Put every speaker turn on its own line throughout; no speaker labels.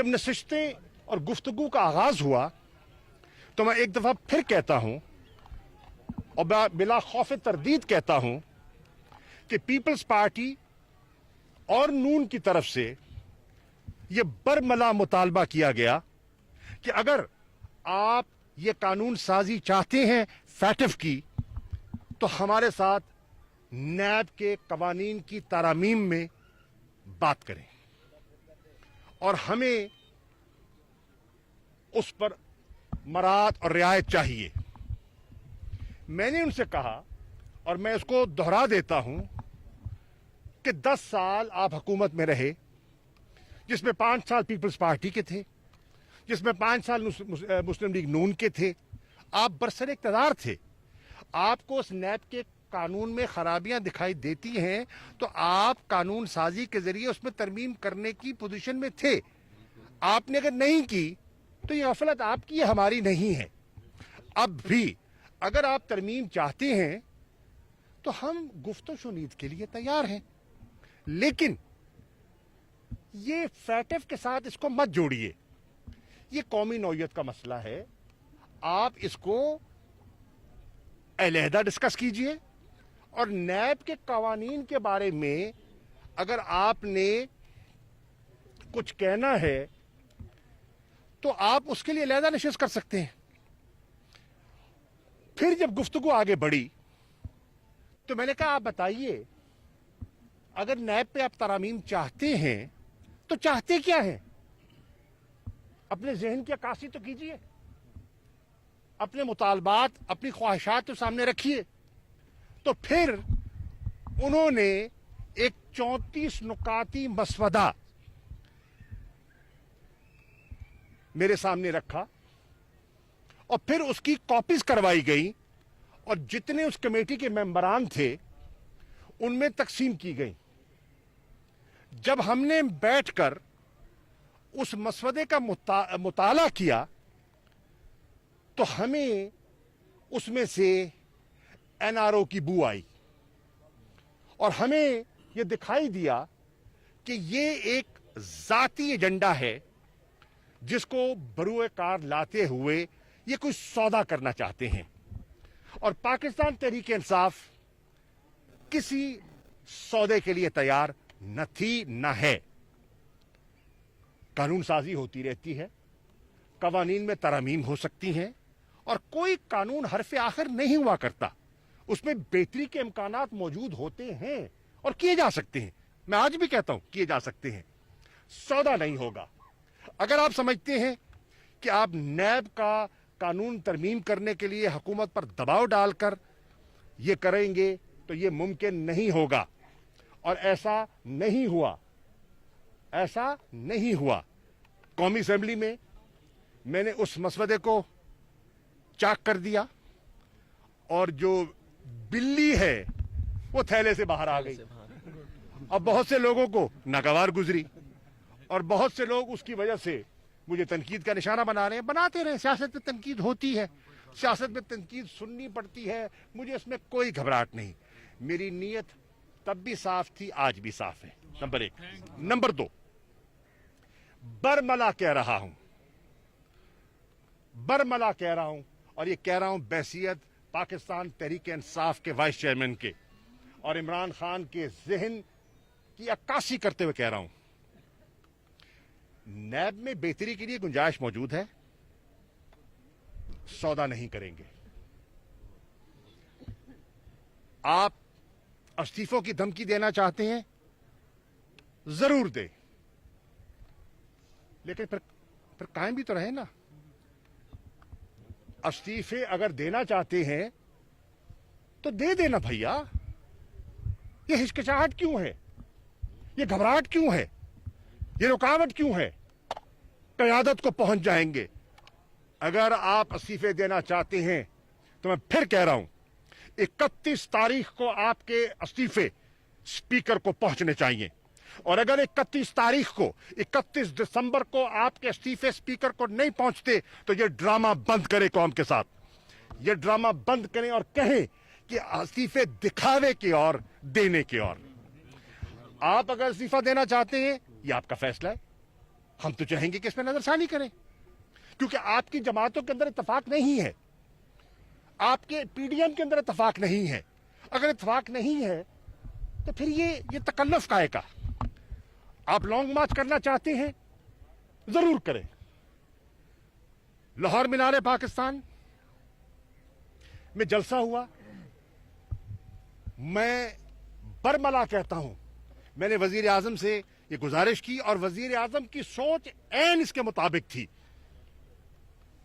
जब नशिस्तें और गुफ्तगू का आगाज हुआ तो मैं एक दफा फिर कहता हूं और बिला खौफ तरदीद कहता हूं कि पीपल्स पार्टी और नून की तरफ से यह बरमला मुतालबा किया गया कि अगर आप ये कानून साजी चाहते हैं फैटिफ की, तो हमारे साथ नैब के कवानीन की तरामीम में बात करें और हमें उस पर मरात और रियायत चाहिए। मैंने उनसे कहा और मैं इसको दोहरा देता हूं कि 10 साल आप हुकूमत में रहे, जिसमें 5 साल पीपल्स पार्टी के थे, जिसमें 5 साल मुस्लिम लीग नून के थे। आप बरसर इक़्तिदार थे। आपको उस नैब के कानून में खराबियां दिखाई देती हैं तो आप कानून साजी के जरिए उसमें तरमीम करने की पोजीशन में थे। आपने अगर नहीं की तो ये गफलत आपकी है, हमारी नहीं है। अब भी अगर आप तरमीम चाहते हैं तो हम गुफ्तो शुनीद के लिए तैयार हैं, लेकिन ये फैटिफ के साथ इसको मत जोड़िए। ये कौमी नौयत का मसला है, आप इसको अलहदा डिस्कस कीजिए और नैब के कवानीन के बारे में अगर आपने कुछ कहना है तो आप उसके लिए अलहदा नशिस्त कर सकते हैं। फिर जब गुफ्तगू आगे बढ़ी तो मैंने कहा आप बताइए, अगर नैब पे आप तरामीम चाहते हैं तो चाहते क्या हैं? अपने जहन की अक्कासी तो कीजिए, अपने मुतालबात, अपनी ख्वाहिशात तो सामने रखिए। तो फिर उन्होंने एक 34 नुकाती मसवदा मेरे सामने रखा और फिर उसकी कॉपीज करवाई गई और जितने उस कमेटी के मेंबरान थे उनमें तकसीम की गई। जब हमने बैठकर उस मसवदे का मुताला किया तो हमें उसमें से एनआरओ की बू आई और हमें यह दिखाई दिया कि ये एक जाती एजेंडा है जिसको बरूए कार लाते हुए ये कोई सौदा करना चाहते हैं। और पाकिस्तान तहरीक इंसाफ किसी सौदे के लिए तैयार न थी न है। कानून साजी होती रहती है, कवानीन में तरामीम हो सकती हैं और कोई कानून हरफ आखिर नहीं हुआ करता, उसमें बेहतरी के इम्कानात मौजूद होते हैं और किए जा सकते हैं। मैं आज भी कहता हूं किए जा सकते हैं, सौदा नहीं होगा। अगर आप समझते हैं कि आप नैब का कानून तरमीम करने के लिए हुकूमत पर दबाव डालकर ये करेंगे तो ये मुमकिन नहीं होगा और ऐसा नहीं हुआ, ऐसा नहीं हुआ। कौमी असेंबली में मैंने उस मसवदे को चाक कर दिया और जो बिल्ली है वो थैले से बाहर आ गई। अब बहुत से लोगों को नागवार गुजरी और बहुत से लोग उसकी वजह से मुझे तनकीद का निशाना बना रहे हैं। बनाते रहे, सियासत में तनकीद होती है, सियासत में तनकीद सुननी पड़ती है, मुझे इसमें कोई घबराहट नहीं। मेरी नीयत तब भी साफ थी, आज भी साफ है। नंबर 1। नंबर 2, बरमला कह रहा हूं, बरमला कह रहा हूं और ये कह रहा हूं बैसियत पाकिस्तान तहरीक इंसाफ के वाइस चेयरमैन के और इमरान खान के जहन की अक्कासी करते हुए कह रहा हूं, नैब में बेहतरी के लिए गुंजाइश मौजूद है, सौदा नहीं करेंगे। आप इस्तीफों की धमकी देना चाहते हैं, जरूर दे, लेकिन फिर कायम भी तो रहे ना। इस्तीफे अगर देना चाहते हैं तो दे देना भैया। ये हिचकिचाहट क्यों है? ये घबराहट क्यों है? ये रुकावट क्यों है? क़यादत को पहुंच जाएंगे। अगर आप इस्तीफे देना चाहते हैं तो मैं फिर कह रहा हूं, 31 तारीख को आपके इस्तीफे स्पीकर को पहुंचने चाहिए और अगर 31 तारीख को, 31 दिसंबर को आपके इस्तीफे स्पीकर को नहीं पहुंचते तो ये ड्रामा बंद करें कौम के साथ। ये ड्रामा बंद करें और कहें कि इस्तीफे दिखावे की और देने की और। आप अगर इस्तीफा देना चाहते हैं, ये आपका फैसला है, हम तो चाहेंगे कि इसमें नजरसानी करें, क्योंकि आपकी जमातों के अंदर इत्तेफाक नहीं है, आपके पीडीएम के अंदर इत्तेफाक नहीं है। अगर इत्तेफाक नहीं है तो फिर ये तकल्लुफ काहे का? आप लॉन्ग मार्च करना चाहते हैं, जरूर करें। लाहौर मीनार पाकिस्तान में जलसा हुआ, मैं बरमला कहता हूं, मैंने वजीर आजम से ये गुजारिश की और वजीर आजम की सोच ऐन इसके मुताबिक थी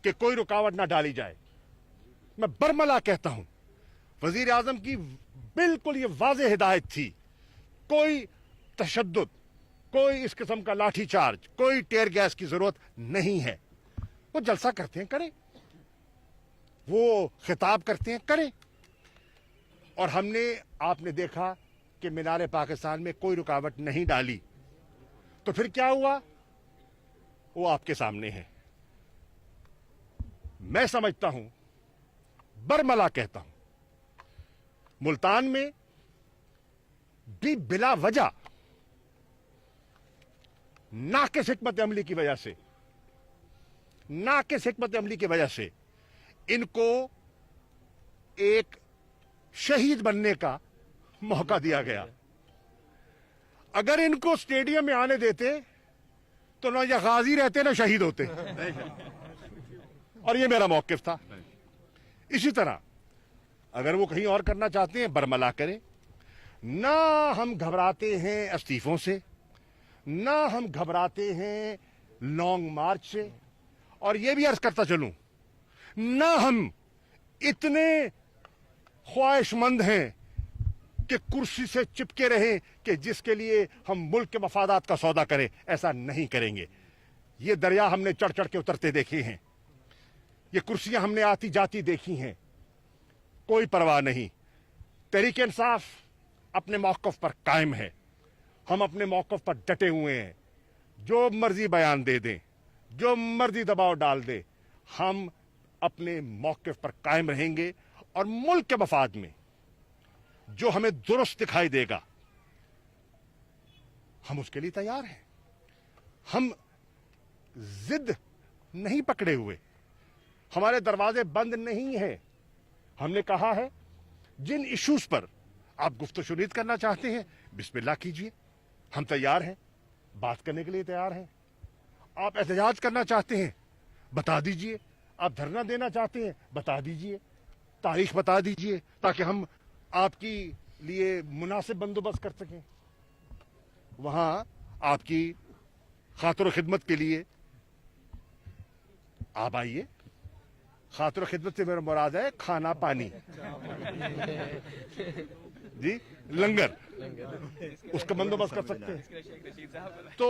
कि कोई रुकावट ना डाली जाए। मैं बरमला कहता हूं, वजीर आजम की बिल्कुल ये वाज़ेह हिदायत थी, कोई तशद्दुद, कोई इस किस्म का लाठी चार्ज, कोई टेयर गैस की जरूरत नहीं है। वो जलसा करते हैं करें, वो खिताब करते हैं करें। और हमने, आपने देखा कि मीनार पाकिस्तान में कोई रुकावट नहीं डाली, तो फिर क्या हुआ वो आपके सामने है। मैं समझता हूं, बरमला कहता हूं, मुल्तान में भी बिला वजह नाक़िस हिकमत अमली की वजह से, नाक़िस हिकमत अमली की वजह से इनको एक शहीद बनने का मौका दिया गया। अगर इनको स्टेडियम में आने देते तो ना ये गाजी रहते ना शहीद होते। और ये मेरा मौक़िफ़ था। इसी तरह अगर वो कहीं और करना चाहते हैं, बरमला करें। ना हम घबराते हैं इस्तीफों से, ना हम घबराते हैं लॉन्ग मार्च से, और ये भी अर्ज करता चलूं, ना हम इतने ख्वाहिशमंद हैं कि कुर्सी से चिपके रहें कि जिसके लिए हम मुल्क के मफादात का सौदा करें। ऐसा नहीं करेंगे। ये दरिया हमने चढ़ चढ़ के उतरते देखे हैं, ये कुर्सियां हमने आती जाती देखी हैं, कोई परवाह नहीं। तहरीक इंसाफ अपने मौक़िफ़ पर कायम है, हम अपने मौक़िफ़ पर डटे हुए हैं। जो मर्जी बयान दे दें, जो मर्जी दबाव डाल दे, हम अपने मौक़िफ़ पर कायम रहेंगे और मुल्क के मफाद में जो हमें दुरुस्त दिखाई देगा, हम उसके लिए तैयार हैं। हम जिद नहीं पकड़े हुए, हमारे दरवाजे बंद नहीं हैं। हमने कहा है जिन इश्यूज पर आप गुफ्तशुनीद करना चाहते हैं, बिस्मिल्लाह कीजिए, हम तैयार हैं, बात करने के लिए तैयार हैं। आप एहतजाज करना चाहते हैं, बता दीजिए। आप धरना देना चाहते हैं, बता दीजिए, तारीख बता दीजिए, ताकि हम आपकी लिए मुनासिब बंदोबस्त कर सकें। वहां आपकी खातिर खिदमत के लिए आप आइए। खातिर खिदमत से मेरा मुराद है खाना पानी जी, लंगर, उसका बंदोबस्त कर सकते हैं। तो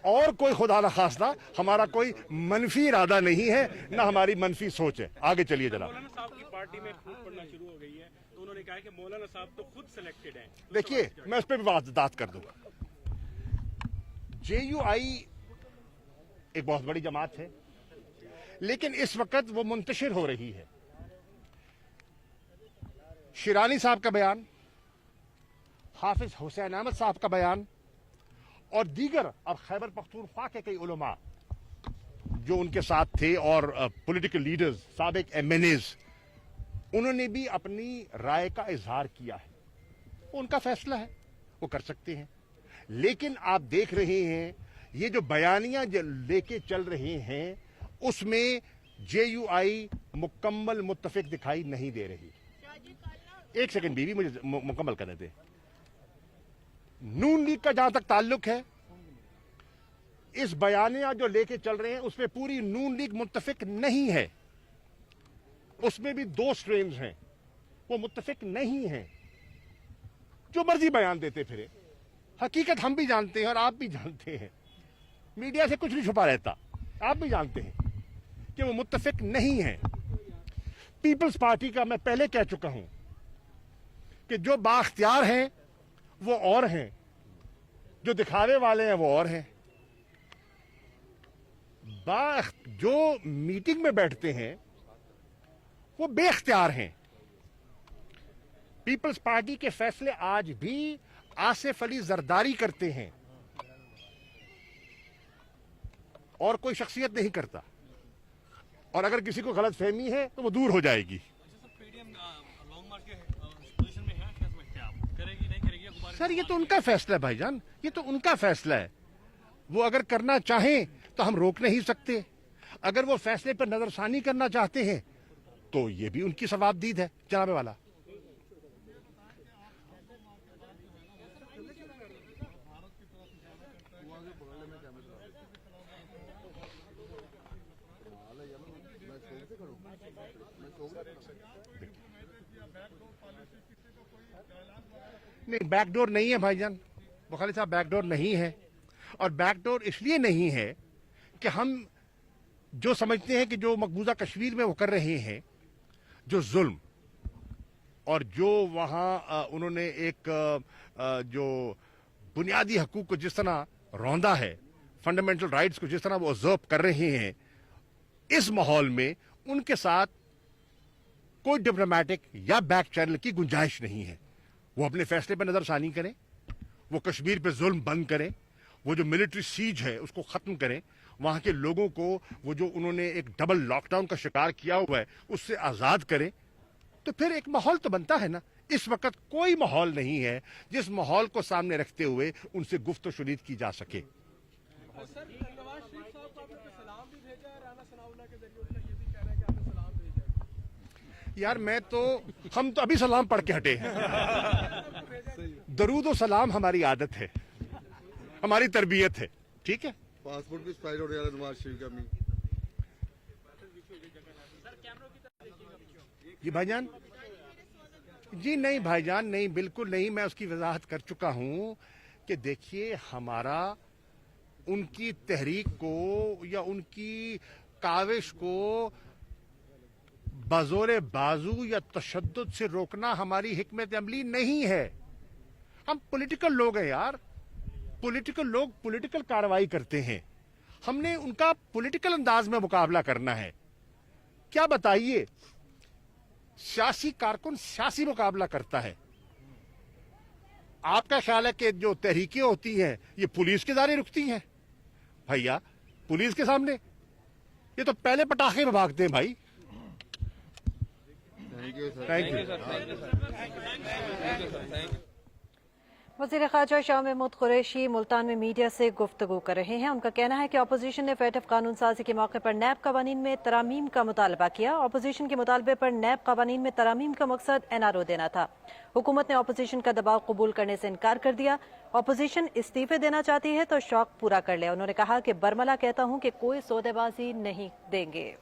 और कोई खुदा न खास्ता हमारा कोई मनफी इरादा नहीं है, ना हमारी मनफी सोच है। आगे चलिए जनाब।
मौलाना साहब की पार्टी में खूब पड़ना शुरू हो गई है, तो उन्होंने कहा कि मौलाना साहब तो खुद सिलेक्टेड हैं।
देखिए, मैं उस पर भी बात कर दूंगा। JUI एक बहुत बड़ी जमात है, लेकिन इस वक्त वो मुंतशिर हो रही है। शिरानी साहब का बयान, हाफिज हुसैन अहमद साहब का बयान और दीगर अब खैबर पख्तूनख्वा के कई उलमा जो उनके साथ थे और पॉलिटिकल लीडर्स, साबिक MNAs, उन्होंने भी अपनी राय का इजहार किया है। उनका फैसला है, वो कर सकते हैं। लेकिन आप देख रहे हैं ये जो बयानियां लेके चल रहे हैं, उसमें JUI मुकम्मल मुत्तफिक दिखाई नहीं दे रही। एक सेकंड बीवी, मुझे मुकम्मल करने दे। नून लीग का जहां तक ताल्लुक है, इस बयानियां जो लेके चल रहे हैं उसमें पूरी नून लीग मुत्तफिक नहीं है। उसमें भी 2 स्ट्रेम्स हैं, वो मुत्तफिक नहीं है। जो मर्जी बयान देते फिरे, हकीकत हम भी जानते हैं और आप भी जानते हैं, मीडिया से कुछ नहीं छुपा रहता। आप भी जानते हैं कि वो मुत्तफिक नहीं है। पीपल्स पार्टी का मैं पहले कह चुका हूं कि जो बाख्तियार हैं वो और हैं, जो दिखावे वाले हैं वो और हैं। जो मीटिंग में बैठते हैं वो बेख्तियार हैं। पीपल्स पार्टी के फैसले आज भी आसिफ अली जरदारी करते हैं। और कोई शख्सियत नहीं करता, और अगर किसी को गलत फहमी है तो वो दूर हो जाएगी। सर ये तो उनका फैसला है भाईजान, ये तो उनका फैसला है। वो अगर करना चाहें तो हम रोक नहीं सकते, अगर वो फैसले पर नजरसानी करना चाहते हैं तो ये भी उनकी सवाबदीद है जनाब वाला। नहीं, बैकडोर नहीं है भाईजान, बुखारी साहब, बैकडोर नहीं है। और बैकडोर इसलिए नहीं है कि हम जो समझते हैं कि जो मकबूजा कश्मीर में वो कर रहे हैं, जो जुल्म और जो वहाँ उन्होंने एक जो बुनियादी हकूक को जिस तरह रौंदा है, फंडामेंटल राइट्स को जिस तरह वो ऑब्जर्व कर रहे हैं, इस माहौल में उनके साथ कोई डिप्लोमेटिक या बैक चैनल की गुंजाइश नहीं है। वो अपने फैसले पर नजरसानी करें, वो कश्मीर पे जुल्म बंद करें, वो जो मिलिट्री सीज है उसको खत्म करें, वहां के लोगों को वो जो उन्होंने एक डबल लॉकडाउन का शिकार किया हुआ है उससे आजाद करें, तो फिर एक माहौल तो बनता है ना। इस वक्त कोई माहौल नहीं है जिस माहौल को सामने रखते हुए उनसे गुफ्त शुनीद की जा सके। यार हम तो अभी सलाम पढ़ के हटे हैं। दरूद और सलाम हमारी आदत है, हमारी तरबियत है, ठीक है।
पासपोर्ट भी एक्सपायर हो रहा है नवाज शरीफ का भी।
जी भाईजान, जी नहीं भाईजान, नहीं, बिल्कुल नहीं। मैं उसकी वजाहत कर चुका हूं कि देखिए, हमारा उनकी तहरीक को या उनकी काविश को बजोरे बाजू या तशद्दुद से रोकना हमारी हिकमत अमली नहीं है। हम पॉलिटिकल लोग हैं यार, पॉलिटिकल लोग पॉलिटिकल कार्रवाई करते हैं, हमने उनका पॉलिटिकल अंदाज में मुकाबला करना है। क्या बताइए, सियासी कारकुन सियासी मुकाबला करता है। आपका ख्याल है कि जो तहरीकें होती हैं ये पुलिस के दायरे रुकती हैं? भैया, पुलिस के सामने ये तो पहले पटाखे में भागते हैं भाई। Thank you sir.
वज़ीर ख़ारजा शाह महमूद कुरैशी मुल्तान में मीडिया से गुफ्तगू कर रहे हैं। उनका कहना है कि अपोजिशन ने फैटफ कानून साजी के मौके पर नैब कवानीन में तरामीम का मुतालबा किया। अपोजिशन के मुतालबे पर नैब कवानीन में तरामीम का मकसद NRO देना था। हुकूमत ने अपोजिशन का दबाव कबूल करने से इनकार कर दिया। अपोजिशन इस्तीफे देना चाहती है तो शौक पूरा कर ले। उन्होंने कहा कि बरमला कहता हूँ कि कोई सौदेबाजी नहीं देंगे।